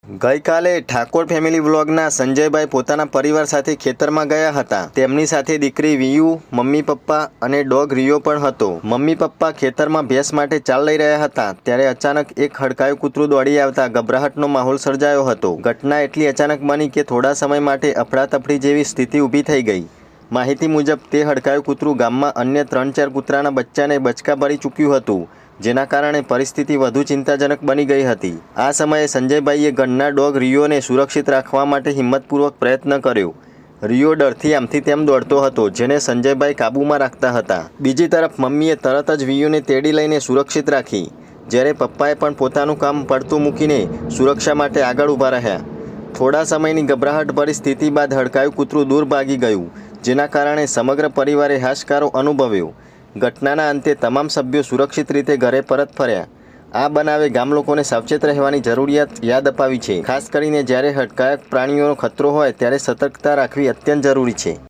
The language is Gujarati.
ગઈકાલે ઠાકોર ફેમિલી વ્લોગના સંજયભાઈ પોતાના પરિવાર સાથે ખેતરમાં ગયા હતા। તેમની સાથે દીકરી વિયુ, મમ્મી પપ્પા અને ડોગ રિયો પણ હતો। મમ્મી પપ્પા ખેતરમાં ભેંસ માટે ચાલ લઈ રહ્યા હતા ત્યારે અચાનક એક હડકાયું કૂતરું દોડી આવતા ગભરાટનો માહોલ સર્જાયો હતો। ઘટના એટલી અચાનક બની કે થોડા સમય માટે અફડાતફડી જેવી સ્થિતિ ઊભી થઈ ગઈ। માહિતી મુજબ તે હડકાયું કૂતરું ગામમાં અન્ય 3-4 કૂતરાના બચ્ચાને બચકા ભરી ચૂક્યું હતું, જેના કારણે પરિસ્થિતિ વધુ ચિંતાજનક બની ગઈ હતી। આ સમયે સંજયભાઈએ ઘરના ડોગ રિયોને સુરક્ષિત રાખવા માટે હિંમતપૂર્વક પ્રયત્ન કર્યો। રિયો ડરથી આમથી તેમ દોડતો હતો, જેને સંજયભાઈ કાબૂમાં રાખતા હતા। બીજી તરફ મમ્મીએ તરત જ વિયુને તેડી લઈને સુરક્ષિત રાખી, જ્યારે પપ્પાએ પણ પોતાનું કામ પડતું મૂકીને સુરક્ષા માટે આગળ ઊભા રહ્યા। થોડા સમયની ગભરાહટભરી સ્થિતિ બાદ હડકાયું કૂતરું દૂર ભાગી ગયું, જેના કારણે સમગ્ર પરિવારે હાશકારો અનુભવ્યો। ઘટનાના અંતે તમામ સભ્યો સુરક્ષિત રીતે ઘરે પરત ફર્યા। આ બનાવે ગામ લોકોને સાવચેત રહેવાની જરૂરિયાત યાદ અપાવી છે। ખાસ કરીને જ્યારે હડકાયા પ્રાણીઓનો ખતરો હોય ત્યારે સતર્કતા રાખવી અત્યંત જરૂરી છે।